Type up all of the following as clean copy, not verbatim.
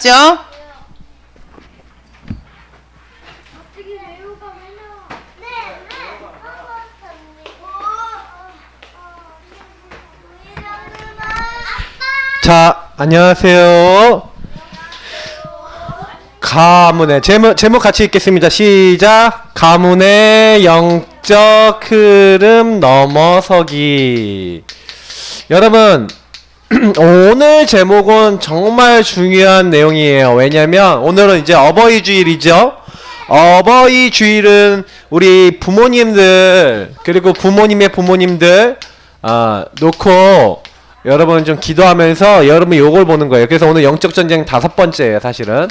맞죠? 자, 안녕하세요. 가문의 제목 같이 읽겠습니다. 시작. 가문의 영적 흐름 넘어서기. 여러분, 오늘 제목은 정말 중요한 내용이에요. 왜냐면 오늘은 이제 어버이 주일이죠. 어버이 주일은 우리 부모님들 그리고 부모님의 부모님들 놓고 여러분 좀 기도하면서 여러분 요걸 보는 거예요. 그래서 오늘 영적 전쟁 5번째예요, 사실은.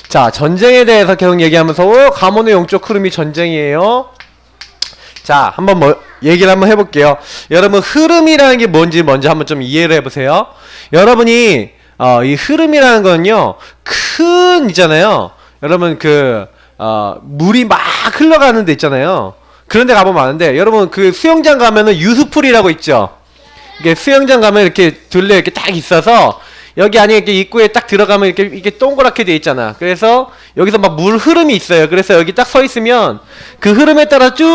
자, 전쟁에 대해서 계속 얘기하면서 가문의 영적 흐름이 전쟁이에요. 자, 한번 얘기를 한번 해볼게요. 여러분, 흐름이라는 게 뭔지 먼저 한번 좀 이해를 해보세요. 여러분이 이 흐름이라는 건요, 큰 있잖아요. 여러분 물이 막 흘러가는 데 있잖아요. 그런 데 가보면 아는데, 여러분 그 수영장 가면은 유수풀이라고 있죠. 이게 수영장 가면 이렇게 둘레 이렇게 딱 있어서 여기 안에 이렇게 입구에 딱 들어가면 이렇게 동그랗게 돼 있잖아. 그래서 여기서 막 물 흐름이 있어요. 그래서 여기 딱 서 있으면 그 흐름에 따라 쭉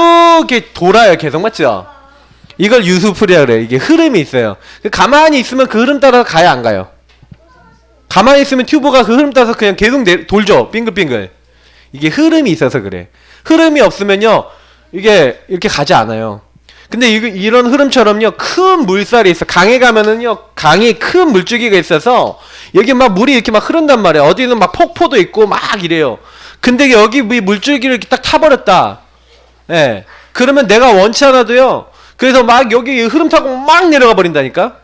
이렇게 돌아요. 계속, 맞죠? 이걸 유수풀이라 그래요. 이게 흐름이 있어요. 가만히 있으면 그 흐름 따라 가야 안 가요. 가만히 있으면 튜브가 그 흐름 따라서 그냥 계속 돌죠. 빙글빙글. 이게 흐름이 있어서 그래. 흐름이 없으면요, 이게 이렇게 가지 않아요. 근데 이런 흐름처럼요, 큰 물살이 있어. 강에 가면은요, 강에 큰 물줄기가 있어서 여기 막 물이 이렇게 막 흐른단 말이야. 어디는 막 폭포도 있고 막 이래요. 근데 여기 물줄기를 이렇게 딱 타버렸다. 예. 그러면 내가 원치 않아도요, 그래서 막 여기 흐름 타고 막 내려가 버린다니까?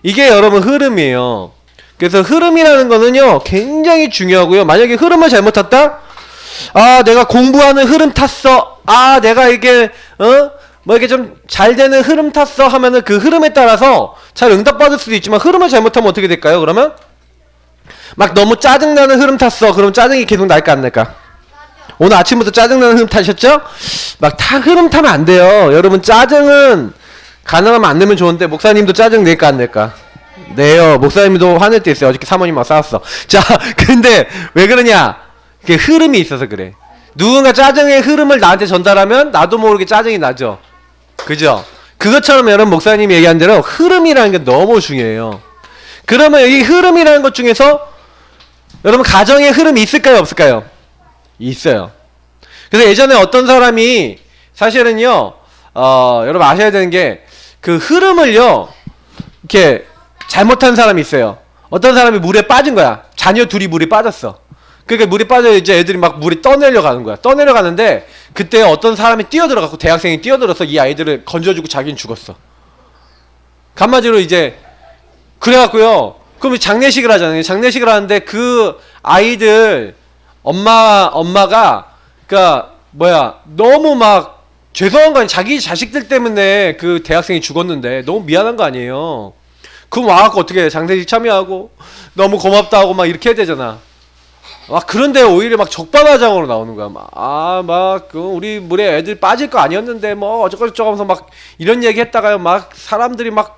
이게 여러분 흐름이에요. 그래서 흐름이라는 거는요, 굉장히 중요하고요. 만약에 흐름을 잘못 탔다? 내가 공부하는 흐름 탔어. 내가 이게, 이게 좀 잘 되는 흐름 탔어 하면은 그 흐름에 따라서 잘 응답받을 수도 있지만, 흐름을 잘못하면 어떻게 될까요? 그러면 막 너무 짜증나는 흐름 탔어. 그럼 짜증이 계속 날까 안 날까? 오늘 아침부터 짜증나는 흐름 타셨죠? 흐름 타면 안 돼요. 여러분, 짜증은 가능하면 안 내면 좋은데, 목사님도 짜증 낼까 안 낼까? 내요. 목사님도 화낼 때 있어요. 어저께 사모님하고 싸웠어. 자, 근데 왜 그러냐? 그게 흐름이 있어서 그래. 누군가 짜증의 흐름을 나한테 전달하면 나도 모르게 짜증이 나죠. 그죠? 그것처럼 여러분, 목사님이 얘기한 대로 흐름이라는 게 너무 중요해요. 그러면 이 흐름이라는 것 중에서 여러분, 가정의 흐름이 있을까요, 없을까요? 있어요. 그래서 예전에 어떤 사람이 사실은요, 여러분 아셔야 되는 게, 그 흐름을요, 이렇게 잘못한 사람이 있어요. 어떤 사람이 물에 빠진 거야. 자녀 둘이 물에 빠졌어. 그러니까 물에 빠져 이제 애들이 막 물에 떠내려가는 거야. 떠내려가는데 그때 어떤 사람이 뛰어들어갖고, 대학생이 뛰어들어서 이 아이들을 건져주고 자기는 죽었어. 간마디로 이제 그래갖고요. 그럼 장례식을 하잖아요. 장례식을 하는데 그 아이들 엄마가 너무 막 죄송한 거 아니에요. 자기 자식들 때문에 그 대학생이 죽었는데 너무 미안한 거 아니에요. 그럼 와갖고 어떻게 해? 장례식 참여하고 너무 고맙다 하고 막 이렇게 해야 되잖아. 그런데 오히려 막 적반하장으로 나오는 거야. 우리 물에 애들 빠질 거 아니었는데, 어쩌고저쩌고 하면서 막 이런 얘기 했다가요, 막 사람들이 막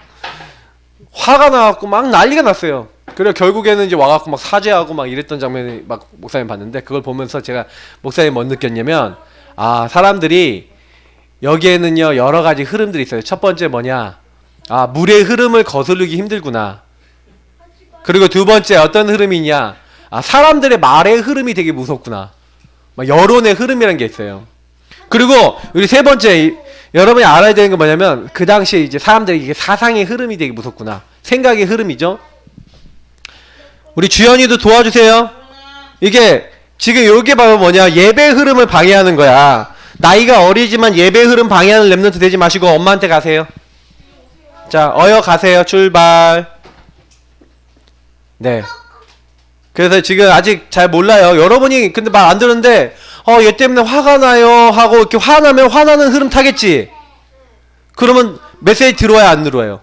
화가 나갖고 막 난리가 났어요. 그래, 결국에는 이제 와갖고 막 사죄하고 막 이랬던 장면이 막 목사님 봤는데, 그걸 보면서 제가 목사님 뭐 느꼈냐면, 사람들이 여기에는요, 여러 가지 흐름들이 있어요. 첫 번째 뭐냐? 물의 흐름을 거스르기 힘들구나. 그리고 두 번째 어떤 흐름이냐? 사람들의 말의 흐름이 되게 무섭구나. 여론의 흐름이라는 게 있어요. 그리고 우리 세 번째, 여러분이 알아야 되는 건 뭐냐면, 그 당시에 이제 사람들이 이게 사상의 흐름이 되게 무섭구나. 생각의 흐름이죠. 우리 주연이도 도와주세요. 이게 지금 요게 바로 뭐냐? 예배 흐름을 방해하는 거야. 나이가 어리지만 예배 흐름 방해하는 랩런트 되지 마시고 엄마한테 가세요. 자, 가세요. 출발. 네. 그래서 지금 아직 잘 몰라요. 여러분이 근데 말 안 들었는데, 얘 때문에 화가 나요 하고 이렇게 화나면 화나는 흐름 타겠지? 그러면 메시지 들어와요, 안 들어와요?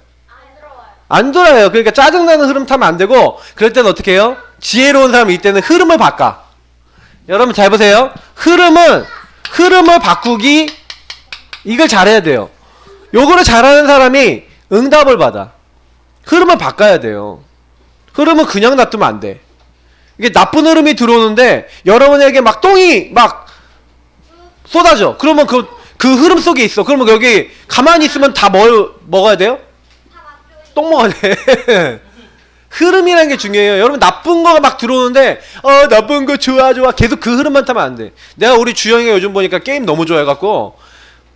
안 들어와요. 그러니까 짜증나는 흐름 타면 안 되고, 그럴 때는 어떻게 해요? 지혜로운 사람이 이때는 흐름을 바꿔. 여러분 잘 보세요. 흐름을 바꾸기, 이걸 잘해야 돼요. 요거를 잘하는 사람이 응답을 받아. 흐름을 바꿔야 돼요. 흐름은 그냥 놔두면 안 돼. 이게 나쁜 흐름이 들어오는데 여러분에게 막 똥이 막 쏟아져. 그러면 그 흐름 속에 있어. 그러면 여기 가만히 있으면 다 먹어야 돼요? 똥 먹어야 돼. 흐름이라는 게 중요해요. 여러분 나쁜 거가 막 들어오는데 나쁜 거 좋아 계속 그 흐름만 타면 안 돼. 내가 우리 주영이가 요즘 보니까 게임 너무 좋아해갖고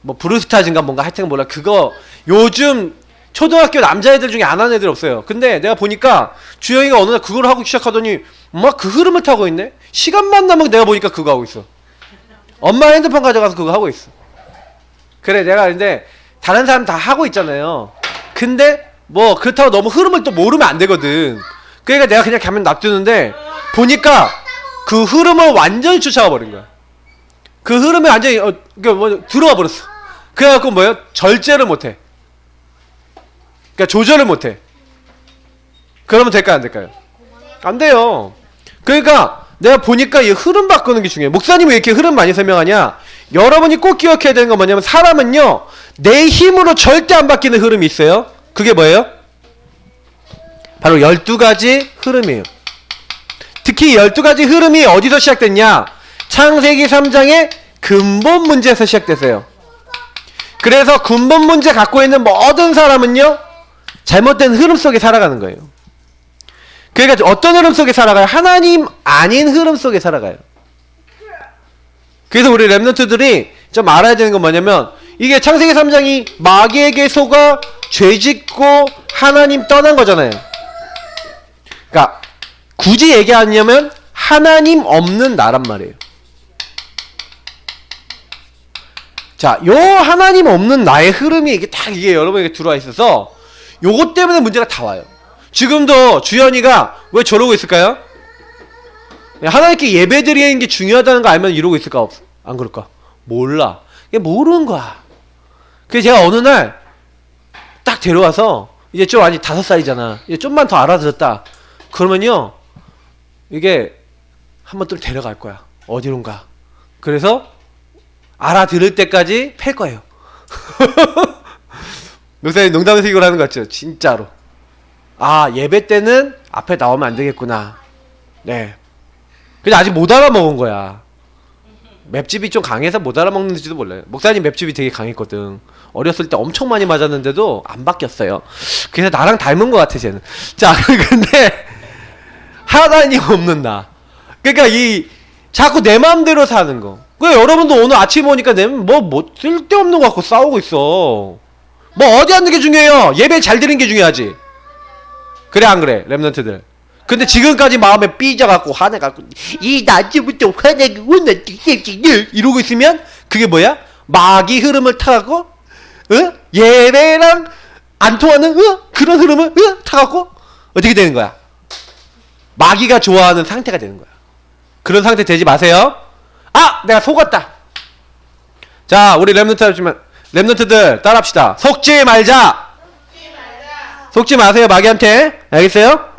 뭐 브루스타즈인가 뭔가 하여튼 몰라. 그거 요즘 초등학교 남자애들 중에 안 하는 애들 없어요. 근데 내가 보니까 주영이가 어느 날 그걸 하고 시작하더니 막 그 흐름을 타고 있네. 시간만 나면 내가 보니까 그거 하고 있어. 엄마 핸드폰 가져가서 그거 하고 있어. 그래 내가 근데 다른 사람 다 하고 있잖아요. 근데 뭐 그렇다고 너무 흐름을 또 모르면 안 되거든. 그러니까 내가 그냥 가면 놔두는데 보니까 그 흐름을 완전히 쫓아가 버린 거야. 그 흐름에 완전히 들어와 버렸어. 그래갖고 뭐예요? 절제를 못해. 그러니까 조절을 못해. 그러면 될까요 안 될까요? 안 돼요. 그러니까 내가 보니까 이 흐름 바꾸는 게 중요해. 목사님이 왜 이렇게 흐름 많이 설명하냐? 여러분이 꼭 기억해야 되는 건 뭐냐면 사람은요 내 힘으로 절대 안 바뀌는 흐름이 있어요. 그게 뭐예요? 바로 12가지 흐름이에요. 특히 12가지 흐름이 어디서 시작됐냐? 창세기 3장의 근본 문제에서 시작됐어요. 그래서 근본 문제 갖고 있는 모든 사람은요 잘못된 흐름 속에 살아가는 거예요. 그러니까 어떤 흐름 속에 살아가요? 하나님 아닌 흐름 속에 살아가요. 그래서 우리 랩런트들이 좀 알아야 되는 건 뭐냐면 이게 창세기 3장이 마귀에게 속아 죄짓고 하나님 떠난 거잖아요. 그러니까 굳이 얘기하냐면 하나님 없는 나란 말이에요. 자, 요 하나님 없는 나의 흐름이 이게 여러분에게 들어와 있어서 요것 때문에 문제가 다 와요. 지금도 주연이가 왜 저러고 있을까요? 하나님께 예배 드리는 게 중요하다는 거 알면 이러고 있을까? 안 그럴까? 몰라. 그냥 모르는 거야. 그래서 제가 어느 날 딱 데려와서 이제 좀 아니 5살이잖아. 이제 좀만 더 알아들었다. 그러면요 이게 한번 또 데려갈 거야. 어디론가. 그래서 알아들을 때까지 팰 거예요. 목사님 농담에서 이걸 하는 거 같죠? 진짜로. 아 예배 때는 앞에 나오면 안 되겠구나. 네. 근데 아직 못 알아먹은 거야. 맵집이 좀 강해서 못 알아먹는지도 몰라요. 목사님 맵집이 되게 강했거든. 어렸을 때 엄청 많이 맞았는데도 안 바뀌었어요. 그래서 나랑 닮은 것 같아 쟤는. 자 근데 하나님 없는 나. 그러니까 이 자꾸 내 마음대로 사는 거. 그 여러분도 오늘 아침에 오니까 뭐 쓸데없는 거 갖고 싸우고 있어. 뭐 어디 앉는 게 중요해요? 예배 잘 드리는 게 중요하지. 그래 안 그래 랩런트들? 근데 지금까지 마음에 삐져갖고 화내갖고 이 낮부터 화내고 이러고 있으면 그게 뭐야? 마귀 흐름을 타갖고 예배랑 안 통하는 그런 흐름을 타갖고 어떻게 되는 거야? 마귀가 좋아하는 상태가 되는 거야. 그런 상태 되지 마세요. 아! 내가 속았다. 자 우리 랩런트들 따라합시다. 속지 말자. 속지 마세요 마귀한테. 알겠어요?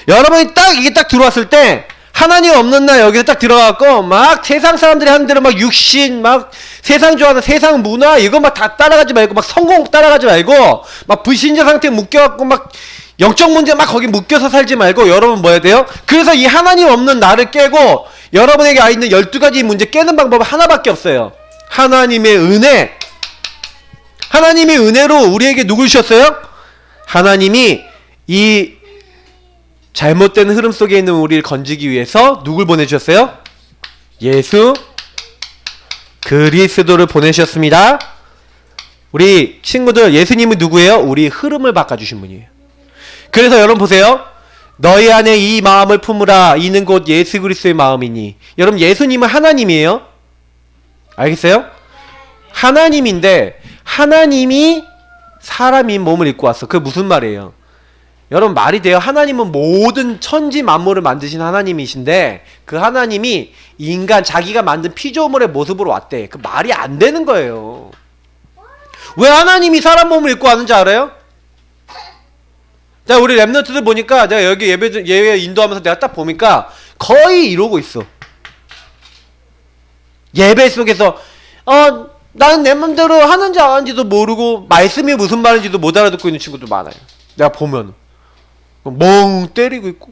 여러분이 이게 딱 들어왔을 때 하나님 없는 날 여기서 딱 들어가고 막 세상 사람들이 하는 대로 막 육신 막 세상 좋아하는 세상 문화 이거 막 다 따라가지 말고 막 성공 따라가지 말고 막 불신자 상태에 묶여갖고 막 영적 문제 막 거기 묶여서 살지 말고 여러분 뭐 해야 돼요? 그래서 이 하나님 없는 나를 깨고 여러분에게 있는 12가지 문제 깨는 방법은 하나밖에 없어요. 하나님의 은혜. 하나님의 은혜로 우리에게 누굴 주셨어요? 하나님이 이 잘못된 흐름 속에 있는 우리를 건지기 위해서 누굴 보내주셨어요? 예수 그리스도를 보내주셨습니다. 우리 친구들 예수님은 누구예요? 우리 흐름을 바꿔주신 분이에요. 그래서 여러분 보세요. 너희 안에 이 마음을 품으라. 이는 곧 예수 그리스도의 마음이니. 여러분 예수님은 하나님이에요. 알겠어요? 하나님인데 하나님이 사람인 몸을 입고 왔어. 그게 무슨 말이에요? 여러분 말이 돼요? 하나님은 모든 천지 만물을 만드신 하나님이신데 그 하나님이 인간 자기가 만든 피조물의 모습으로 왔대. 그 말이 안 되는 거예요. 왜 하나님이 사람 몸을 입고 왔는지 알아요? 자 우리 랩런트들 보니까 내가 여기 예배 인도하면서 내가 딱 보니까 거의 이러고 있어. 예배 속에서 나는 내 맘대로 하는지 안 하는지도 모르고 말씀이 무슨 말인지도 못 알아듣고 있는 친구도 많아요. 내가 보면 멍 때리고 있고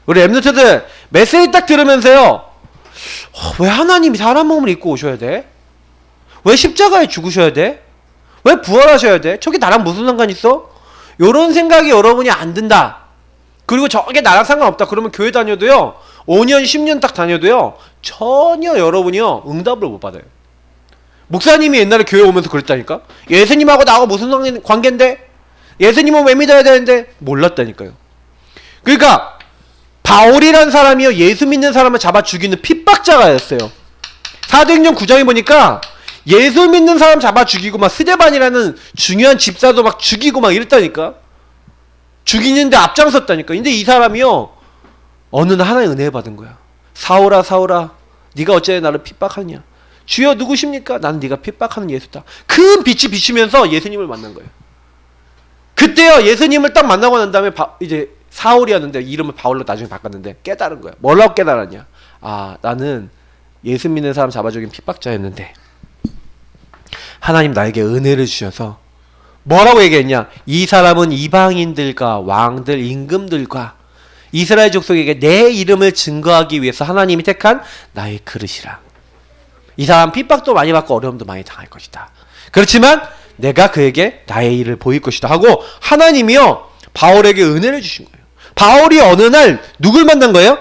우리 랩노트들 메시지 딱 들으면서요, 왜 하나님이 사람 몸을 입고 오셔야 돼? 왜 십자가에 죽으셔야 돼? 왜 부활하셔야 돼? 저게 나랑 무슨 상관 있어? 요런 생각이 여러분이 안 든다. 그리고 저게 나랑 상관없다. 그러면 교회 다녀도요, 5년 10년 딱 다녀도요, 전혀 여러분이요 응답을 못 받아요. 목사님이 옛날에 교회 오면서 그랬다니까. 예수님하고 나하고 무슨 관계인데? 예수님은 왜 믿어야 되는데? 몰랐다니까요. 그러니까 바울이란 사람이요, 예수 믿는 사람을 잡아 죽이는 핍박자가였어요. 사도행전 9장에 보니까 예수 믿는 사람 잡아 죽이고 막 스데반이라는 중요한 집사도 막 죽이고 막 이랬다니까. 죽이는데 앞장섰다니까. 근데 이 사람이요, 어느 날 하나의 은혜 받은 거야. 사울아 사울아, 네가 어째 나를 핍박하느냐. 주여 누구십니까? 나는 네가 핍박하는 예수다. 큰 빛이 비치면서 예수님을 만난 거예요. 그때요, 예수님을 딱 만나고 난 다음에 이제 사울이었는데 이름을 바울로 나중에 바꿨는데 깨달은 거야. 뭐라고 깨달았냐? 아, 나는 예수 믿는 사람 잡아 죽인 핍박자였는데 하나님 나에게 은혜를 주셔서 뭐라고 얘기했냐? 이 사람은 이방인들과 왕들, 임금들과 이스라엘 족속에게 내 이름을 증거하기 위해서 하나님이 택한 나의 그릇이라. 이 사람 핍박도 많이 받고 어려움도 많이 당할 것이다. 그렇지만 내가 그에게 나의 일을 보일 것이다 하고 하나님이요, 바울에게 은혜를 주신 거예요. 바울이 어느 날 누굴 만난 거예요?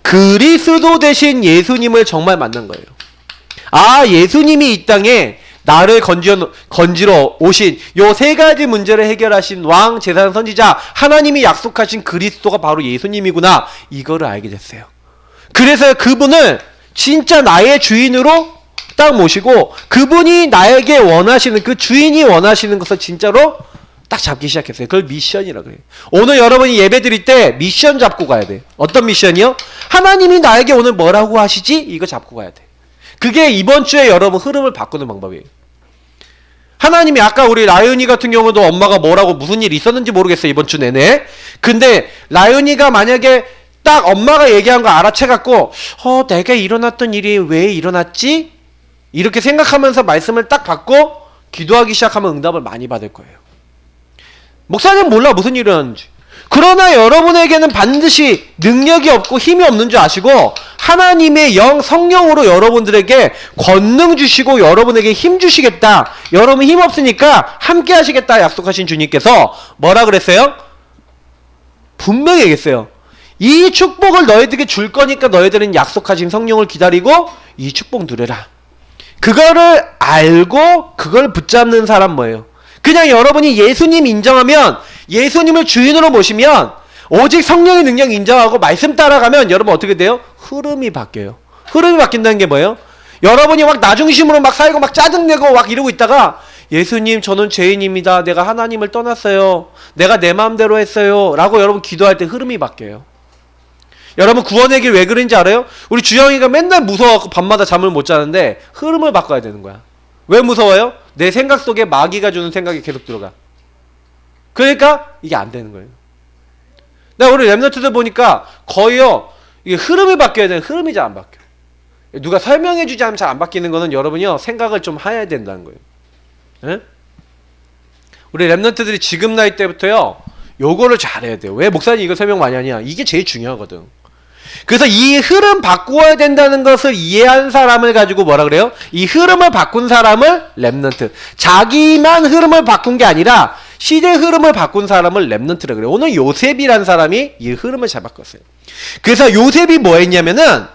그리스도 대신 예수님을 정말 만난 거예요. 아, 예수님이 이 땅에 나를 건지러 오신 요 세 가지 문제를 해결하신 왕, 제사장, 선지자, 하나님이 약속하신 그리스도가 바로 예수님이구나, 이거를 알게 됐어요. 그래서 그분을 진짜 나의 주인으로 딱 모시고 그분이 나에게 원하시는, 그 주인이 원하시는 것을 진짜로 딱 잡기 시작했어요. 그걸 미션이라고 해요. 오늘 여러분이 예배 드릴 때 미션 잡고 가야 돼. 어떤 미션이요? 하나님이 나에게 오늘 뭐라고 하시지? 이거 잡고 가야 돼. 그게 이번 주에 여러분 흐름을 바꾸는 방법이에요. 하나님이, 아까 우리 라윤이 같은 경우도 엄마가 뭐라고 무슨 일이 있었는지 모르겠어요, 이번 주 내내. 근데 라윤이가 만약에 딱 엄마가 얘기한 거 알아채갖고 내게 일어났던 일이 왜 일어났지? 이렇게 생각하면서 말씀을 딱 받고 기도하기 시작하면 응답을 많이 받을 거예요. 목사님 몰라 무슨 일이 일어났는지. 그러나 여러분에게는 반드시 능력이 없고 힘이 없는 줄 아시고 하나님의 영, 성령으로 여러분들에게 권능 주시고 여러분에게 힘 주시겠다. 여러분 힘 없으니까 함께 하시겠다 약속하신 주님께서 뭐라 그랬어요? 분명히 얘기했어요. 이 축복을 너희들에게 줄 거니까 너희들은 약속하신 성령을 기다리고 이 축복 누려라. 그거를 알고 그걸 붙잡는 사람 뭐예요? 그냥 여러분이 예수님 인정하면, 예수님을 주인으로 모시면, 오직 성령의 능력 인정하고 말씀 따라가면 여러분 어떻게 돼요? 흐름이 바뀌어요. 흐름이 바뀐다는 게 뭐예요? 여러분이 막 나중심으로 막 살고 막 짜증내고 막 이러고 있다가 예수님 저는 죄인입니다. 내가 하나님을 떠났어요. 내가 내 마음대로 했어요. 라고 여러분 기도할 때 흐름이 바뀌어요. 여러분 구원의 길 왜 그런지 알아요? 우리 주영이가 맨날 무서워갖고 밤마다 잠을 못 자는데 흐름을 바꿔야 되는 거야. 왜 무서워요? 내 생각 속에 마귀가 주는 생각이 계속 들어가. 그러니까 이게 안 되는 거예요. 내가 우리 랩너트들 보니까 거의요, 이게 흐름이 바뀌어야 되는, 흐름이 잘 안 바뀌어. 누가 설명해 주지 않으면 잘 안 바뀌는 거는 여러분이요, 생각을 좀 해야 된다는 거예요. 에? 우리 랩너트들이 지금 나이 때부터요, 요거를 잘해야 돼요. 왜 목사님 이거 설명 많이 하냐? 이게 제일 중요하거든. 그래서 이 흐름 바꾸어야 된다는 것을 이해한 사람을 가지고 뭐라 그래요? 이 흐름을 바꾼 사람을 랩넌트. 자기만 흐름을 바꾼 게 아니라 시대 흐름을 바꾼 사람을 랩넌트라 그래요. 오늘 요셉이라는 사람이 이 흐름을 잘 바꿨어요. 그래서 요셉이 뭐 했냐면은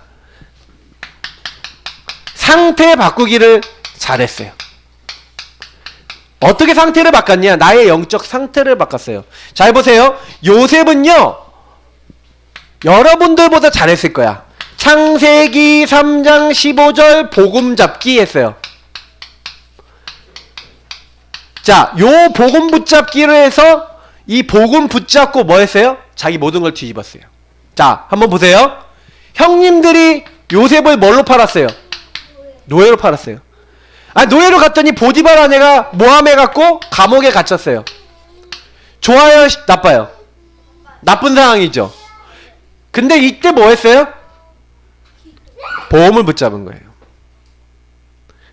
상태 바꾸기를 잘했어요. 어떻게 상태를 바꿨냐? 나의 영적 상태를 바꿨어요. 잘 보세요. 요셉은요, 여러분들보다 잘했을 거야. 창세기 3장 15절 복음 잡기 했어요. 자, 요 복음 붙잡기를 해서 이 복음 붙잡고 뭐 했어요? 자기 모든 걸 뒤집었어요. 자, 한번 보세요. 형님들이 요셉을 뭘로 팔았어요? 노예로 팔았어요. 아, 노예로 갔더니 보디발 아내가 모함해갖고 감옥에 갇혔어요. 좋아요? 나빠요? 나쁜 상황이죠. 근데 이때 뭐 했어요? 보험을 붙잡은 거예요.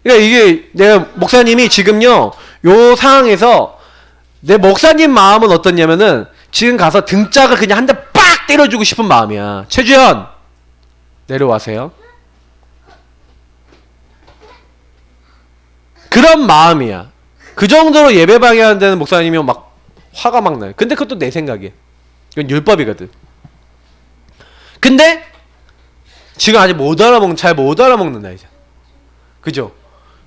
그러니까 이게 내가 목사님이 지금요, 요 상황에서 내 목사님 마음은 어떻냐면은 지금 가서 등짝을 그냥 한 대 빡 딱 때려주고 싶은 마음이야. 최주현 내려와세요. 그런 마음이야. 그 정도로 예배 방해하는 데는 목사님이면 막 화가 막 나요. 근데 그것도 내 생각이야. 이건 율법이거든. 근데 지금 아직 잘 못 알아먹는 나이죠. 그죠?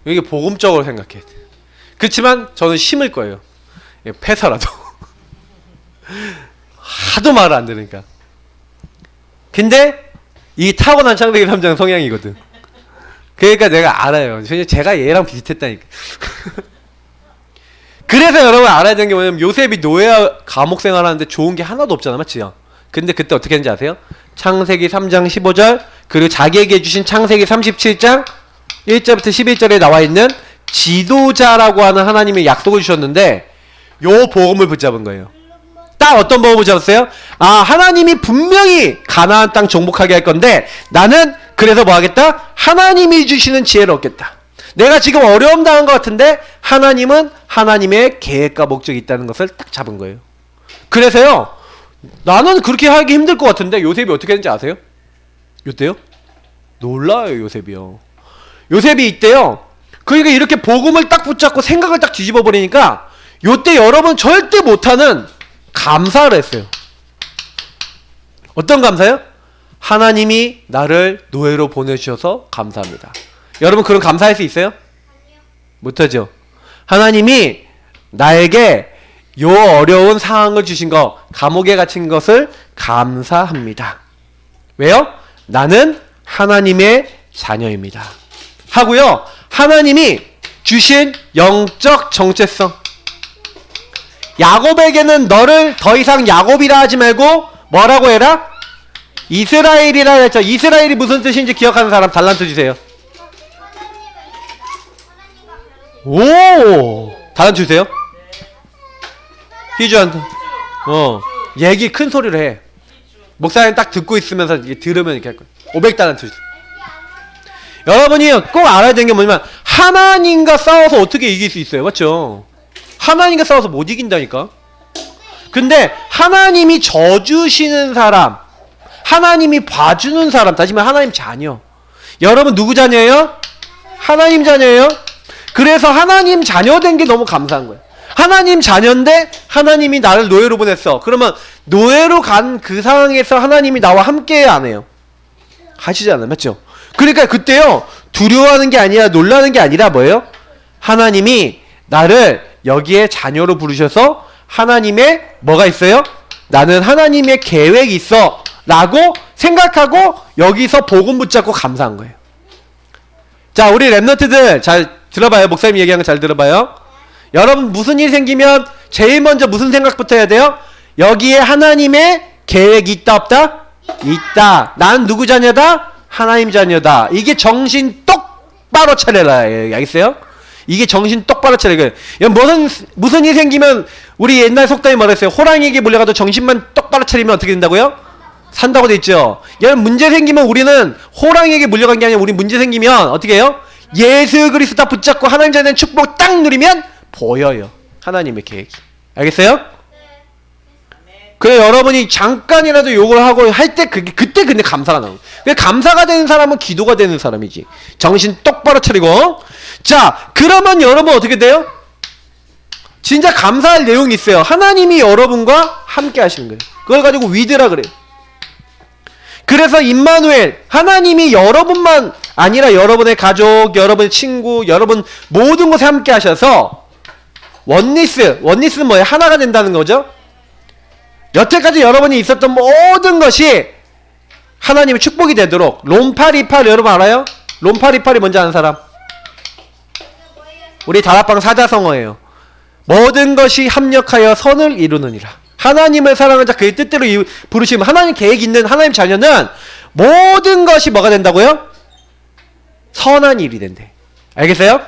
이게 복음적으로 생각해. 그렇지만 저는 심을 거예요. 패서라도. 하도 말을 안 들으니까. 근데 이 타고난 창세기 3장 성향이거든. 그러니까 내가 알아요. 제가 얘랑 비슷했다니까. 그래서 여러분 알아야 되는 게 뭐냐면 요셉이 노예와 감옥 생활하는데 좋은 게 하나도 없잖아. 맞지요? 근데 그때 어떻게 했는지 아세요? 창세기 3장 15절 그리고 자기에게 주신 창세기 37장 1절부터 11절에 나와 있는 지도자라고 하는 하나님의 약속을 주셨는데 요 복음을 붙잡은 거예요. 딱 어떤 복음을 붙잡았어요? 아, 하나님이 분명히 가나안 땅 정복하게 할 건데 나는 그래서 뭐 하겠다? 하나님이 주시는 지혜를 얻겠다. 내가 지금 어려움 당한 것 같은데 하나님은 하나님의 계획과 목적이 있다는 것을 딱 잡은 거예요. 그래서요, 나는 그렇게 하기 힘들 것 같은데 요셉이 어떻게 했는지 아세요? 요때요? 놀라요, 요셉이요. 요셉이 이때요. 그러니까 이렇게 복음을 딱 붙잡고 생각을 딱 뒤집어 버리니까 요때 여러분 절대 못하는 감사를 했어요. 어떤 감사요? 하나님이 나를 노예로 보내주셔서 감사합니다. 여러분 그런 감사할 수 있어요? 못하죠. 하나님이 나에게 요 어려운 상황을 주신 거, 감옥에 갇힌 것을 감사합니다. 왜요? 나는 하나님의 자녀입니다. 하고요. 하나님이 주신 영적 정체성. 야곱에게는 너를 더 이상 야곱이라 하지 말고 뭐라고 해라? 이스라엘이라 했죠. 이스라엘이 무슨 뜻인지 기억하는 사람 달란트 주세요. 오! 달란트 주세요. 희주한테. 얘기 큰 소리로 해. 목사님 딱 듣고 있으면서 들으면 이렇게 할 거야. 500달란트 주세요. 여러분이 꼭 알아야 되는 게 뭐냐면 하나님과 싸워서 어떻게 이길 수 있어요. 맞죠? 하나님과 싸워서 못 이긴다니까. 근데 하나님이 져주시는 사람, 하나님이 봐주는 사람, 다시 말해 하나님 자녀. 여러분 누구 자녀예요? 하나님 자녀예요. 그래서 하나님 자녀 된 게 너무 감사한 거예요. 하나님 자녀인데 하나님이 나를 노예로 보냈어. 그러면 노예로 간 그 상황에서 하나님이 나와 함께 안 해요. 하시지 않아요. 맞죠? 그러니까 그때요. 두려워하는 게 아니라 놀라는 게 아니라 뭐예요? 하나님이 나를 여기에 자녀로 부르셔서 하나님의 뭐가 있어요? 나는 하나님의 계획이 있어 라고 생각하고 여기서 복음 붙잡고 감사한 거예요. 자, 우리 랩너트들 잘 들어봐요. 목사님 얘기하는 거 잘 들어봐요. 여러분 무슨 일 생기면 제일 먼저 무슨 생각부터 해야 돼요? 여기에 하나님의 계획이 있다 없다? 있다. 난 누구 자녀다? 하나님 자녀다. 이게 정신 똑바로 차려라. 알겠어요? 이게 정신 똑바로 차리고. 무슨 일 생기면 우리 옛날 속담이 뭐랬어요? 호랑이에게 물려가도 정신만 똑바로 차리면 어떻게 된다고요? 산다고 돼 있죠. 여러분 문제 생기면 우리는 호랑이에게 물려간 게 아니라 우리 문제 생기면 어떻게 해요? 예수 그리스도 다 붙잡고 하나님 자녀의 축복 딱 누리면 보여요. 하나님의 계획이. 알겠어요? 그래 여러분이 잠깐이라도 욕을 하고 할 때 그때 근데 감사가 나오고. 감사가 되는 사람은 기도가 되는 사람이지. 정신 똑바로 차리고. 자, 그러면 여러분 어떻게 돼요? 진짜 감사할 내용이 있어요. 하나님이 여러분과 함께 하시는 거예요. 그걸 가지고 위드라 그래요. 그래서 임마누엘, 하나님이 여러분만 아니라 여러분의 가족, 여러분의 친구, 여러분 모든 곳에 함께 하셔서 원리스는 뭐예요? 하나가 된다는 거죠. 여태까지 여러분이 있었던 모든 것이 하나님의 축복이 되도록. 롬파리팔 여러분 알아요? 롬파리팔이 뭔지 아는 사람? 우리 다락방 사자성어예요. 모든 것이 합력하여 선을 이루느니라. 하나님을 사랑하는 자 그의 뜻대로 부르시면 하나님 계획 있는 하나님 자녀는 모든 것이 뭐가 된다고요? 선한 일이 된대. 알겠어요?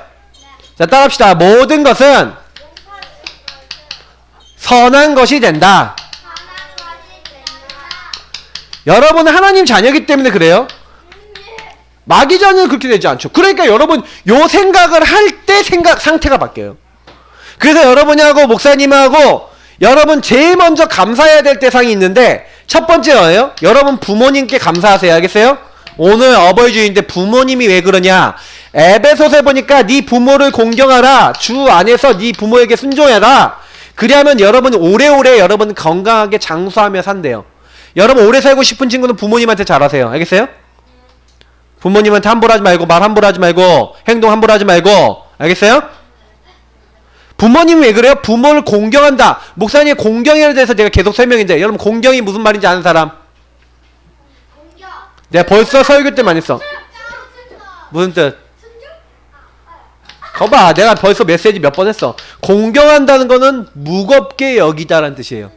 자, 따라합시다. 모든 것은 선한 것이 된다. 여러분은 하나님 자녀이기 때문에 그래요. 마귀 자녀는 그렇게 되지 않죠. 그러니까 여러분 요 생각을 할 때 상태가 바뀌어요. 그래서 여러분하고 목사님하고 여러분 제일 먼저 감사해야 될 대상이 있는데 첫 번째예요. 여러분 부모님께 감사하세요. 알겠어요? 오늘 어버이주일인데 부모님이 왜 그러냐? 에베소서에 보니까 네 부모를 공경하라. 주 안에서 네 부모에게 순종해라. 그리하면 여러분 오래오래 여러분 건강하게 장수하며 산대요. 여러분 오래 살고 싶은 친구는 부모님한테 잘하세요. 알겠어요? 부모님한테 함부로 하지 말고 말 함부로 하지 말고 행동 함부로 하지 말고 알겠어요? 부모님이 왜 그래요? 부모를 공경한다. 목사님의 공경에 대해서 제가 계속 설명했는데 여러분 공경이 무슨 말인지 아는 사람? 내가 벌써 설교 때 많이 했어. 무슨 뜻? 거봐 내가 벌써 메시지 몇 번 했어. 공경한다는 거는 무겁게 여기다라는 뜻이에요.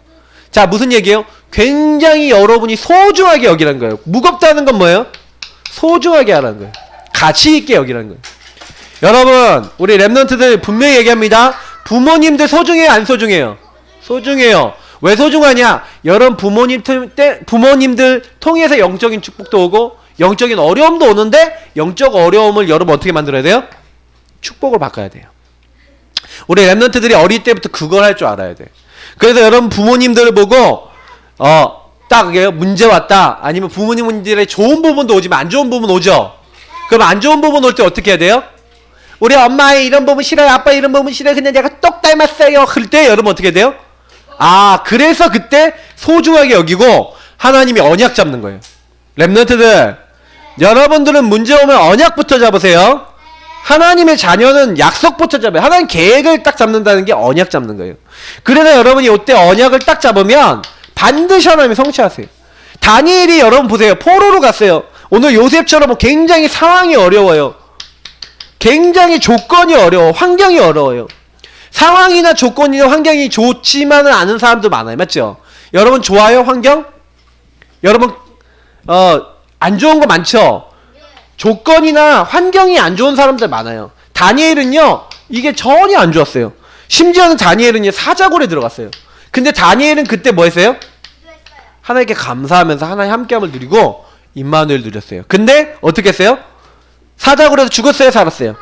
자 무슨 얘기예요? 굉장히 여러분이 소중하게 여기라는 거예요. 무겁다는 건 뭐예요? 소중하게 하라는 거예요. 가치 있게 여기라는 거예요. 여러분 우리 랩런트들 분명히 얘기합니다. 부모님들 소중해요 안 소중해요? 소중해요. 왜 소중하냐? 여러분 부모님들 통해서 영적인 축복도 오고 영적인 어려움도 오는데 영적 어려움을 여러분 어떻게 만들어야 돼요? 축복을 바꿔야 돼요. 우리 랩런트들이 어릴 때부터 그걸 할 줄 알아야 돼. 그래서 여러분 부모님들을 보고 딱 문제 왔다 아니면 부모님들의 좋은 부분도 오지만 안 좋은 부분 오죠. 그럼 안 좋은 부분 올 때 어떻게 해야 돼요? 우리 엄마의 이런 부분 싫어요. 아빠 이런 부분 싫어요. 근데 내가 똑 닮았어요. 그럴 때 여러분 어떻게 해야 돼요? 아 그래서 그때 소중하게 여기고 하나님이 언약 잡는 거예요. 랩런트들 여러분들은 문제 오면 언약부터 잡으세요. 하나님의 자녀는 약속부터 잡아요. 하나님 계획을 딱 잡는다는 게 언약 잡는 거예요. 그래서 여러분이 이때 언약을 딱 잡으면 반드시 하나님이 성취하세요. 다니엘이 여러분 보세요. 포로로 갔어요. 오늘 요셉처럼 굉장히 상황이 어려워요. 굉장히 조건이 어려워. 환경이 어려워요. 상황이나 조건이나 환경이 좋지만은 않은 사람도 많아요. 맞죠? 여러분 좋아요? 환경? 여러분 안 좋은 거 많죠? 조건이나 환경이 안 좋은 사람들 많아요. 다니엘은요 이게 전혀 안 좋았어요. 심지어는 다니엘은요 사자굴에 들어갔어요. 근데 다니엘은 그때 뭐 했어요? 하나님께 감사하면서 하나님 함께함을 누리고 임마누엘 누렸어요. 근데 어떻게 했어요? 사자굴에서 죽었어요? 살았어요?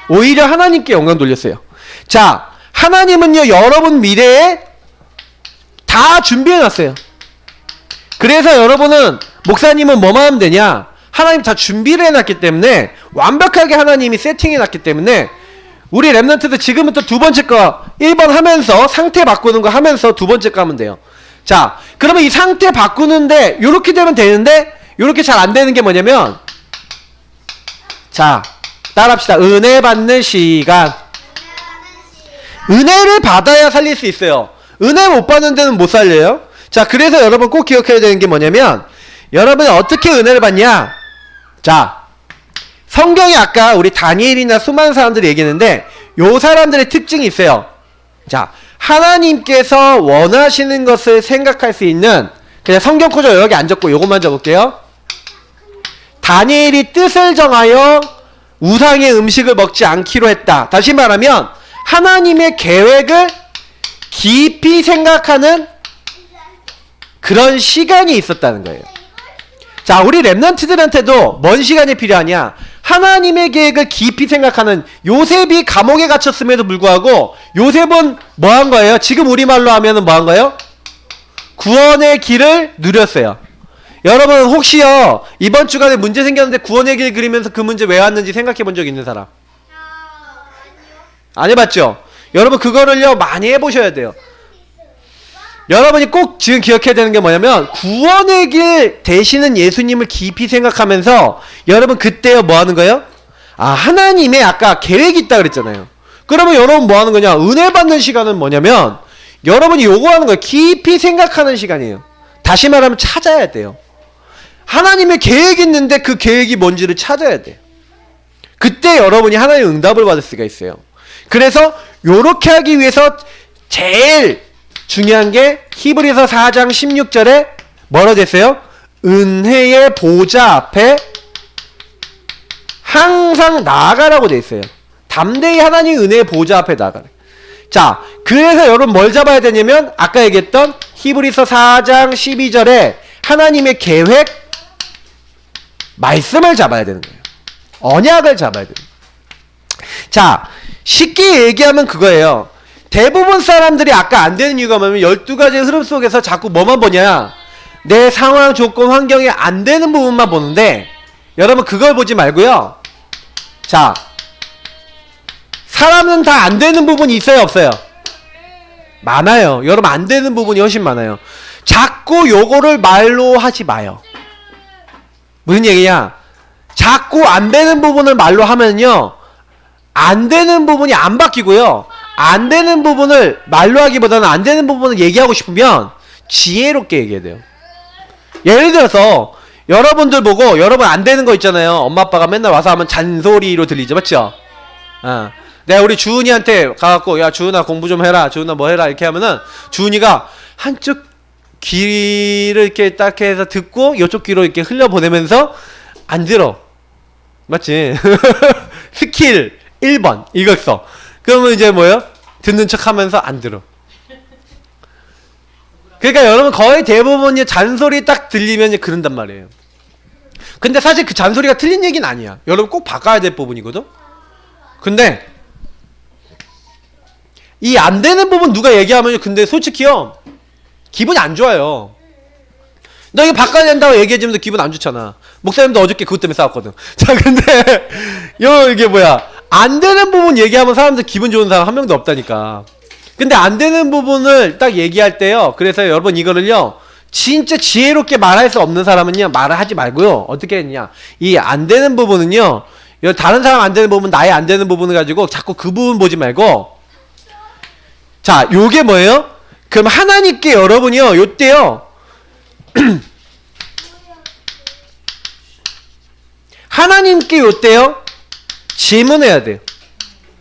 오히려 하나님께 영광 돌렸어요. 자 하나님은요 여러분 미래에 다 준비해놨어요. 그래서 여러분은 목사님은 뭐만 하면 되냐? 하나님 다 준비를 해놨기 때문에 완벽하게 하나님이 세팅해놨기 때문에 우리 랩런트들 지금부터 두 번째 거 1번 하면서 상태 바꾸는 거 하면서 두 번째 거 하면 돼요. 자 그러면 이 상태 바꾸는데 요렇게 되면 되는데 요렇게 잘 안 되는 게 뭐냐면 자 따라합시다. 은혜 받는 시간. 은혜를 받아야 살릴 수 있어요. 은혜 못 받는 데는 못 살려요. 자 그래서 여러분 꼭 기억해야 되는 게 뭐냐면 여러분이 어떻게 은혜를 받냐? 자 성경에 아까 우리 다니엘이나 수많은 사람들이 얘기했는데 요 사람들의 특징이 있어요. 자 하나님께서 원하시는 것을 생각할 수 있는 그냥 성경 구절 여기 안 적고 요것만 적을게요. 다니엘이 뜻을 정하여 우상의 음식을 먹지 않기로 했다. 다시 말하면 하나님의 계획을 깊이 생각하는 그런 시간이 있었다는 거예요. 자 우리 랩런트들한테도 뭔 시간이 필요하냐? 하나님의 계획을 깊이 생각하는 요셉이 감옥에 갇혔음에도 불구하고 요셉은 뭐 한 거예요? 지금 우리말로 하면은 뭐 한 거예요? 구원의 길을 누렸어요. 여러분 혹시요 이번 주간에 문제 생겼는데 구원의 길 그리면서 그 문제 왜 왔는지 생각해 본 적 있는 사람? 안 해봤죠? 여러분 그거를요 많이 해보셔야 돼요. 여러분이 꼭 지금 기억해야 되는 게 뭐냐면 구원의 길 되시는 예수님을 깊이 생각하면서 여러분 그때요 뭐 하는 거예요? 아 하나님의 아까 계획이 있다 그랬잖아요. 그러면 여러분 뭐 하는 거냐? 은혜 받는 시간은 뭐냐면 여러분이 요거 하는 거예요. 깊이 생각하는 시간이에요. 다시 말하면 찾아야 돼요. 하나님의 계획이 있는데 그 계획이 뭔지를 찾아야 돼요. 그때 여러분이 하나님의 응답을 받을 수가 있어요. 그래서 요렇게 하기 위해서 제일 중요한 게 히브리서 4장 16절에 뭐라고 됐어요? 은혜의 보좌 앞에 항상 나아가라고 돼 있어요. 담대히 하나님 은혜의 보좌 앞에 나아가라. 자, 그래서 여러분 뭘 잡아야 되냐면 아까 얘기했던 히브리서 4장 12절에 하나님의 계획 말씀을 잡아야 되는 거예요. 언약을 잡아야 돼요. 자, 쉽게 얘기하면 그거예요. 대부분 사람들이 아까 안 되는 이유가 뭐냐면 12가지의 흐름 속에서 자꾸 뭐만 보냐? 내 상황, 조건, 환경이 안 되는 부분만 보는데 여러분 그걸 보지 말고요. 자, 사람은 다 안 되는 부분이 있어요, 없어요? 많아요. 여러분 안 되는 부분이 훨씬 많아요. 자꾸 요거를 말로 하지 마요. 무슨 얘기냐? 자꾸 안 되는 부분을 말로 하면요, 안 되는 부분이 안 바뀌고요, 안 되는 부분을 말로 하기보다는 안 되는 부분을 얘기하고 싶으면 지혜롭게 얘기해야 돼요. 예를 들어서 여러분들 보고 여러분 안 되는 거 있잖아요. 엄마 아빠가 맨날 와서 하면 잔소리로 들리죠, 맞죠? 내가 우리 주은이한테 가갖고 야 주은아 공부 좀 해라, 주은아 뭐 해라 이렇게 하면은 주은이가 한쪽 귀를 이렇게 딱 해서 듣고 이쪽 귀로 이렇게 흘려보내면서 안 들어, 맞지? 스킬 1번 이거 써. 그러면 이제 뭐예요? 듣는 척 하면서 안 들어. 그러니까 여러분 거의 대부분이 잔소리 딱 들리면 그런단 말이에요. 근데 사실 그 잔소리가 틀린 얘기는 아니야. 여러분 꼭 바꿔야 될 부분이거든. 근데 이 안 되는 부분 누가 얘기하면 근데 솔직히요 기분이 안 좋아요. 너 이거 바꿔야 된다고 얘기해주면 기분 안 좋잖아. 목사님도 어저께 그것 때문에 싸웠거든. 자, 근데 이게 뭐야, 안 되는 부분 얘기하면 사람들 기분 좋은 사람 한 명도 없다니까. 근데 안 되는 부분을 딱 얘기할 때요, 그래서 여러분 이거를요 진짜 지혜롭게 말할 수 없는 사람은요 말을 하지 말고요, 어떻게 했냐, 이 안 되는 부분은요, 다른 사람 안 되는 부분, 나의 안 되는 부분을 가지고 자꾸 그 부분 보지 말고, 자, 요게 뭐예요? 그럼 하나님께 여러분이요 요때요 하나님께 요때요 질문해야 돼요.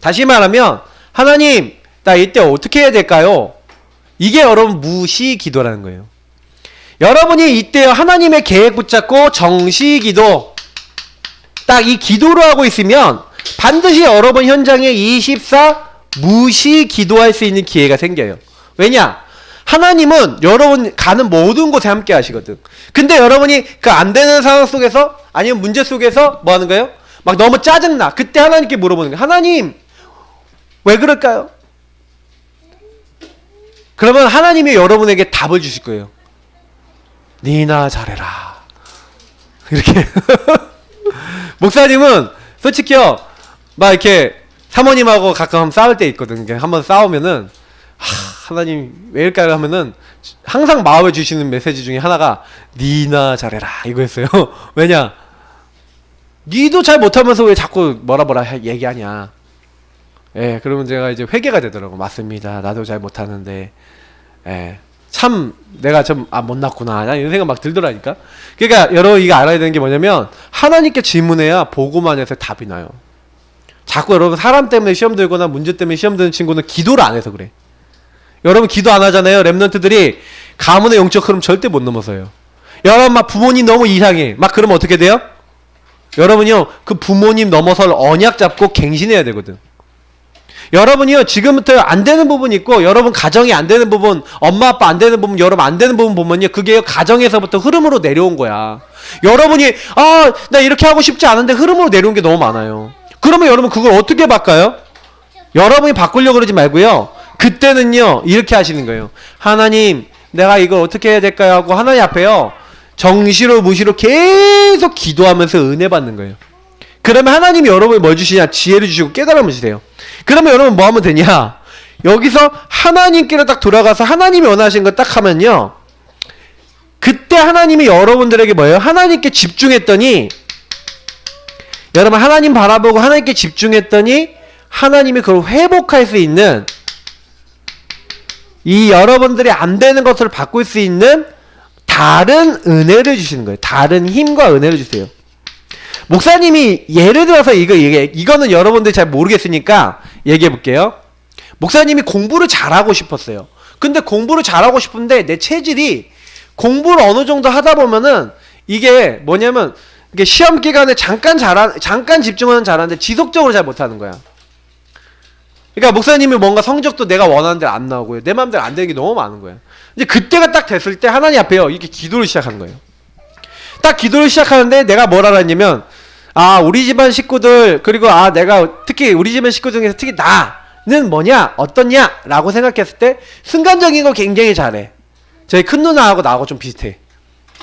다시 말하면 하나님 나 이때 어떻게 해야 될까요? 이게 여러분 무시 기도라는 거예요. 여러분이 이때 하나님의 계획 붙잡고 정시 기도 딱 이 기도로 하고 있으면 반드시 여러분 현장에 24 무시 기도할 수 있는 기회가 생겨요. 왜냐? 하나님은 여러분 가는 모든 곳에 함께 하시거든. 근데 여러분이 그 안 되는 상황 속에서 아니면 문제 속에서 뭐 하는 거예요? 막 너무 짜증나. 그때 하나님께 물어보는 거예요. 하나님 왜 그럴까요? 그러면 하나님이 여러분에게 답을 주실 거예요. 니나 잘해라. 이렇게. 목사님은 솔직히요 막 이렇게 사모님하고 가끔 싸울 때 있거든. 한번 싸우면은 하나님 왜 이럴까요 하면은 항상 마음에 주시는 메시지 중에 하나가 니나 잘해라 이거였어요. 왜냐? 니도 잘 못하면서 왜 자꾸 뭐라 얘기하냐. 예, 그러면 제가 이제 회개가 되더라고. 맞습니다. 나도 잘 못하는데, 예, 참 내가 좀 못났구나 이런 생각 막 들더라니까. 그러니까 여러분 이거 알아야 되는 게 뭐냐면 하나님께 질문해야 보고만 해서 답이 나요. 자꾸 여러분 사람 때문에 시험 들거나 문제 때문에 시험 드는 친구는 기도를 안 해서 그래. 여러분 기도 안 하잖아요. 랩런트들이 가문의 영적 흐름 절대 못 넘어서요. 여러분 막 부모님 너무 이상해 막 그러면 어떻게 돼요? 여러분이요 그 부모님 넘어설 언약 잡고 갱신해야 되거든. 여러분이요 지금부터 안 되는 부분이 있고, 여러분 가정이 안 되는 부분, 엄마 아빠 안 되는 부분, 여러분 안 되는 부분 보면요 그게 가정에서부터 흐름으로 내려온 거야. 여러분이 나 이렇게 하고 싶지 않은데 흐름으로 내려온 게 너무 많아요. 그러면 여러분 그걸 어떻게 바꿔요? 여러분이 바꾸려고 그러지 말고요, 그때는요 이렇게 하시는 거예요. 하나님 내가 이걸 어떻게 해야 될까요? 하고 하나님 앞에요 정시로 무시로 계속 기도하면서 은혜 받는 거예요. 그러면 하나님이 여러분이 뭘 주시냐? 지혜를 주시고 깨달음을 주세요. 그러면 여러분 뭐 하면 되냐? 여기서 하나님께로 딱 돌아가서 하나님이 원하시는 거 딱 하면요, 그때 하나님이 여러분들에게 뭐예요? 하나님께 집중했더니, 여러분 하나님 바라보고 하나님께 집중했더니 하나님이 그걸 회복할 수 있는, 이 여러분들이 안 되는 것을 바꿀 수 있는 다른 은혜를 주시는 거예요. 다른 힘과 은혜를 주세요. 목사님이 예를 들어서 이거는 여러분들이 잘 모르겠으니까 얘기해 볼게요. 목사님이 공부를 잘하고 싶었어요. 근데 공부를 잘하고 싶은데 내 체질이 공부를 어느 정도 하다 보면은 이게 뭐냐면 이게 시험 기간에 잠깐 집중하는 잘하는데 지속적으로 잘 못하는 거야. 그러니까 목사님이 뭔가 성적도 내가 원하는 대로 안 나오고요, 내 마음대로 안 되는 게 너무 많은 거예요. 이제 그때가 딱 됐을 때 하나님 앞에요 이렇게 기도를 시작한 거예요. 딱 기도를 시작하는데 내가 뭘 알았냐면, 우리 집안 식구들, 그리고 내가 특히 우리 집안 식구 중에서 특히 나는 뭐냐 어떻냐 라고 생각했을 때 순간적인 거 굉장히 잘해. 저희 큰 누나하고 나하고 좀 비슷해.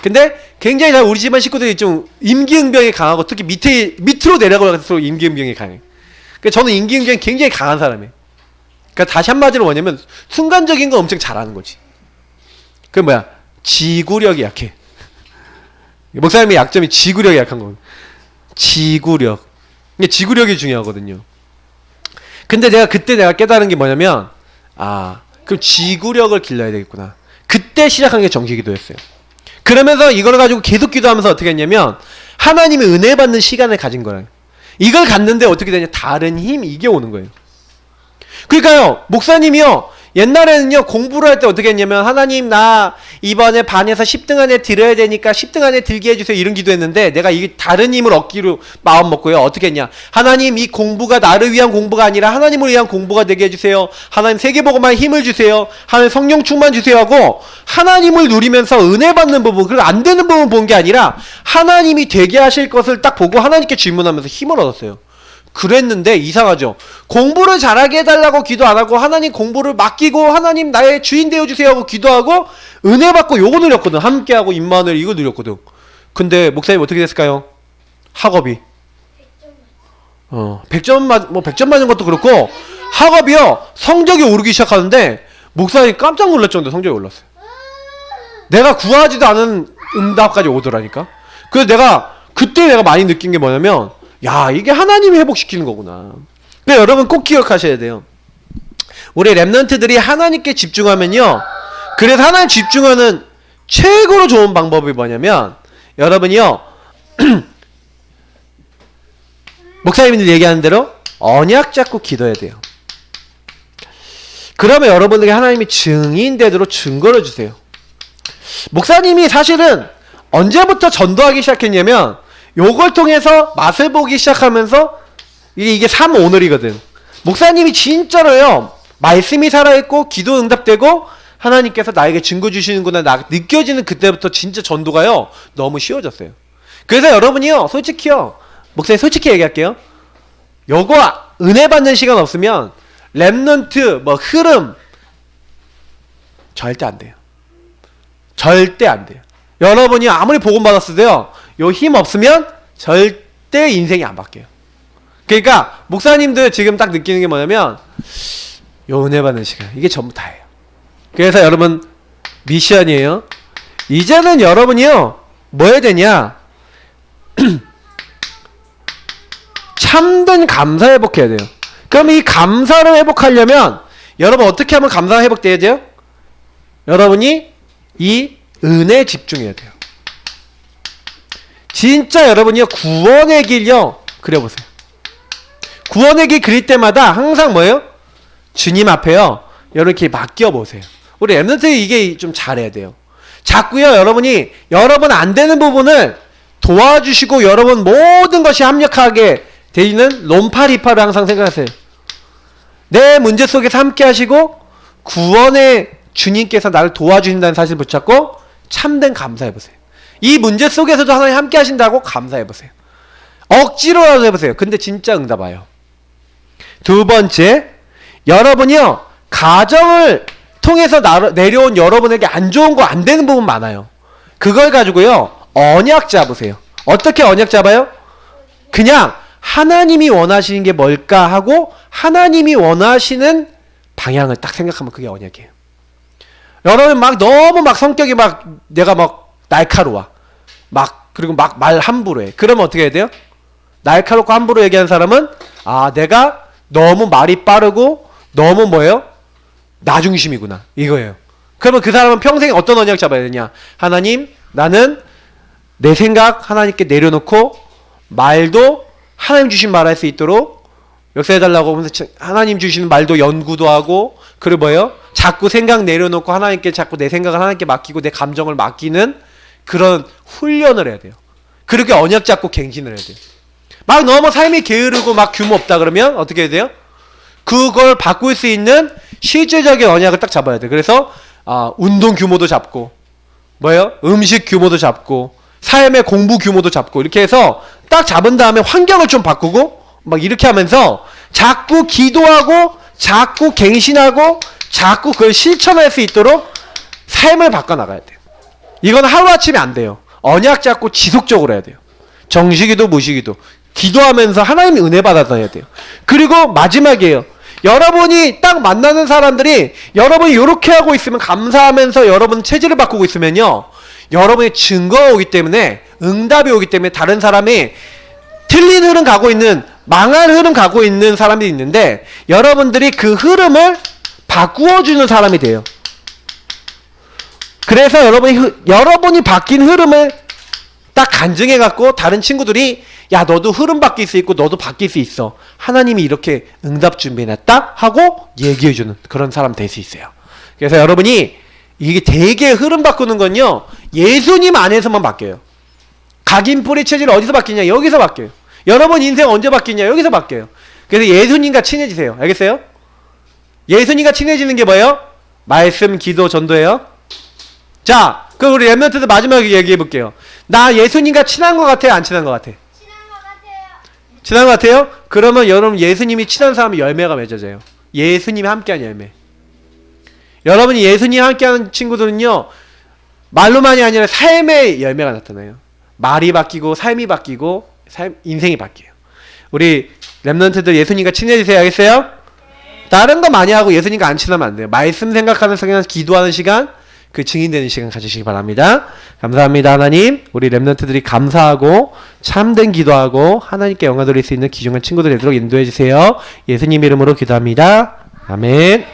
근데 굉장히 다 우리 집안 식구들이 좀 임기응변이 강하고 특히 밑으로 내려갈수록 임기응변이 강해. 그러니까 저는 임기응변이 굉장히 강한 사람이에요. 그러니까 다시 한마디로 뭐냐면 순간적인 거 엄청 잘하는 거지. 그 뭐야? 지구력이 약해. 목사님의 약점이 지구력이 약한 거예요. 지구력. 이게 지구력이 중요하거든요. 근데 그때 내가 깨달은 게 뭐냐면 그럼 지구력을 길러야 되겠구나. 그때 시작한 게 정기기도였어요. 그러면서 이걸 가지고 계속 기도하면서 어떻게 했냐면 하나님의 은혜 받는 시간을 가진 거예요. 이걸 갖는데 어떻게 되냐? 다른 힘 이게 오는 거예요. 그러니까요, 목사님이요, 옛날에는요, 공부를 할 때 어떻게 했냐면, 하나님, 나 이번에 반에서 10등 안에 들어야 되니까 10등 안에 들게 해주세요. 이런 기도했는데, 내가 이게 다른 힘을 얻기로 마음 먹고요. 어떻게 했냐? 하나님, 이 공부가 나를 위한 공부가 아니라 하나님을 위한 공부가 되게 해주세요. 하나님, 세계보고만 힘을 주세요. 하나님, 성령 충만 주세요. 하고, 하나님을 누리면서 은혜 받는 부분, 그리고 안 되는 부분 본 게 아니라, 하나님이 되게 하실 것을 딱 보고 하나님께 질문하면서 힘을 얻었어요. 그랬는데 이상하죠. 공부를 잘하게 해달라고 기도 안 하고 하나님 공부를 맡기고 하나님 나의 주인 되어주세요 하고 기도하고 은혜 받고 요거 누렸거든. 함께하고 임마누엘 이거 누렸거든. 근데 목사님 어떻게 됐을까요? 학업이 100점 맞은 것도 그렇고 학업이요 성적이 오르기 시작하는데 목사님 깜짝 놀랄 정도로 성적이 올랐어요. 내가 구하지도 않은 응답까지 오더라니까. 그래서 그때 내가 많이 느낀 게 뭐냐면 야, 이게 하나님이 회복시키는 거구나. 근데 여러분 꼭 기억하셔야 돼요. 우리 랩런트들이 하나님께 집중하면요. 그래서 하나님 집중하는 최고로 좋은 방법이 뭐냐면 여러분이요. 목사님들 얘기하는 대로 언약 잡고 기도해야 돼요. 그러면 여러분에게 하나님이 증인 되도록 증거를 주세요. 목사님이 사실은 언제부터 전도하기 시작했냐면 요걸 통해서 맛을 보기 시작하면서 이게 3오늘이거든. 목사님이 진짜로요. 말씀이 살아있고 기도 응답되고 하나님께서 나에게 증거 주시는구나 느껴지는 그때부터 진짜 전도가요. 너무 쉬워졌어요. 그래서 여러분이요. 솔직히요. 목사님 솔직히 얘기할게요. 요거 은혜 받는 시간 없으면 랩넌트 흐름 절대 안 돼요. 절대 안 돼요. 여러분이 아무리 복음 받았어도요. 요 힘 없으면 절대 인생이 안 바뀌어요. 그러니까 목사님들 지금 딱 느끼는 게 뭐냐면 요 은혜 받는 시간 이게 전부 다예요. 그래서 여러분 미션이에요. 이제는 여러분이요 뭐 해야 되냐 참된 감사 회복해야 돼요. 그럼 이 감사를 회복하려면 여러분 어떻게 하면 감사 회복돼야 돼요? 여러분이 이 은혜에 집중해야 돼요. 진짜 여러분이요 구원의 길요 그려보세요. 구원의 길 그릴 때마다 항상 뭐예요? 주님 앞에요 이렇게 맡겨보세요. 우리 랩런트 이게 좀 잘해야 돼요. 자꾸요 여러분이 여러분 안 되는 부분을 도와주시고 여러분 모든 것이 합력하게 되는 롬파리파를 항상 생각하세요. 내 문제 속에서 함께 하시고 구원의 주님께서 나를 도와주신다는 사실을 붙잡고 참된 감사해보세요. 이 문제 속에서도 하나님 함께 하신다고 감사해보세요. 억지로라도 해보세요. 근데 진짜 응답 와요. 두 번째, 여러분이요 가정을 통해서 내려온 여러분에게 안 좋은 거 안 되는 부분 많아요. 그걸 가지고요 언약 잡으세요. 어떻게 언약 잡아요? 그냥 하나님이 원하시는 게 뭘까 하고 하나님이 원하시는 방향을 딱 생각하면 그게 언약이에요. 여러분 너무 성격이 내가 날카로워. 그리고 말 함부로 해. 그러면 어떻게 해야 돼요? 날카롭고 함부로 얘기하는 사람은 내가 너무 말이 빠르고 너무 뭐예요? 나중심이구나. 이거예요. 그러면 그 사람은 평생 어떤 언약 잡아야 되냐? 하나님, 나는 내 생각 하나님께 내려놓고 말도 하나님 주신 말 할 수 있도록 역사해달라고 하면서 하나님 주시는 말도 연구도 하고 그리고 뭐예요? 자꾸 생각 내려놓고 하나님께 자꾸 내 생각을 하나님께 맡기고 내 감정을 맡기는 그런 훈련을 해야 돼요. 그렇게 언약 잡고 갱신을 해야 돼요. 너무 삶이 게으르고 규모 없다 그러면 어떻게 해야 돼요? 그걸 바꿀 수 있는 실질적인 언약을 딱 잡아야 돼요. 그래서 운동 규모도 잡고 뭐예요? 음식 규모도 잡고 삶의 공부 규모도 잡고 이렇게 해서 딱 잡은 다음에 환경을 좀 바꾸고 이렇게 하면서 자꾸 기도하고 자꾸 갱신하고 자꾸 그걸 실천할 수 있도록 삶을 바꿔나가야 돼요. 이건 하루아침에 안 돼요. 언약 잡고 지속적으로 해야 돼요. 정식이도 무식이도 기도하면서 하나님의 은혜 받아서 해야 돼요. 그리고 마지막이에요. 여러분이 딱 만나는 사람들이 여러분이 이렇게 하고 있으면 감사하면서 여러분 체질을 바꾸고 있으면요, 여러분의 증거가 오기 때문에, 응답이 오기 때문에 다른 사람이 틀린 흐름 가고 있는, 망할 흐름 가고 있는 사람이 있는데 여러분들이 그 흐름을 바꾸어주는 사람이 돼요. 그래서 여러분이 바뀐 흐름을 딱 간증해갖고 다른 친구들이 야, 너도 흐름 바뀔 수 있고 너도 바뀔 수 있어, 하나님이 이렇게 응답 준비해놨다 하고 얘기해주는 그런 사람 될 수 있어요. 그래서 여러분이 이게 되게 흐름 바꾸는 건요, 예수님 안에서만 바뀌어요. 각인뿌리 체질 어디서 바뀌냐? 여기서 바뀌어요. 여러분 인생 언제 바뀌냐? 여기서 바뀌어요. 그래서 예수님과 친해지세요. 알겠어요? 예수님과 친해지는 게 뭐예요? 말씀, 기도, 전도예요. 자, 그럼 우리 랩런트들 마지막에 얘기해 볼게요. 나 예수님과 친한 것 같아요? 안 친한 것 같아? 친한 것 같아요? 그러면 여러분 예수님이 친한 사람이 열매가 맺어져요. 예수님이 함께한 열매. 여러분이 예수님이 함께하는 친구들은요, 말로만이 아니라 삶의 열매가 나타나요. 말이 바뀌고 삶이 바뀌고 인생이 바뀌어요. 우리 랩런트들 예수님과 친해지세요. 알겠어요? 다른 거 많이 하고 예수님과 안 친하면 안 돼요. 말씀 생각하는 시간, 기도하는 시간, 그 증인되는 시간 가지시기 바랍니다. 감사합니다. 하나님, 우리 랩런트들이 감사하고 참된 기도하고 하나님께 영광 돌릴 수 있는 귀중한 친구들 되도록 인도해 주세요. 예수님 이름으로 기도합니다. 아멘.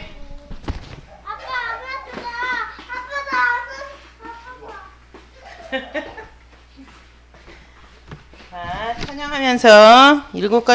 자, 찬양하면서 7가지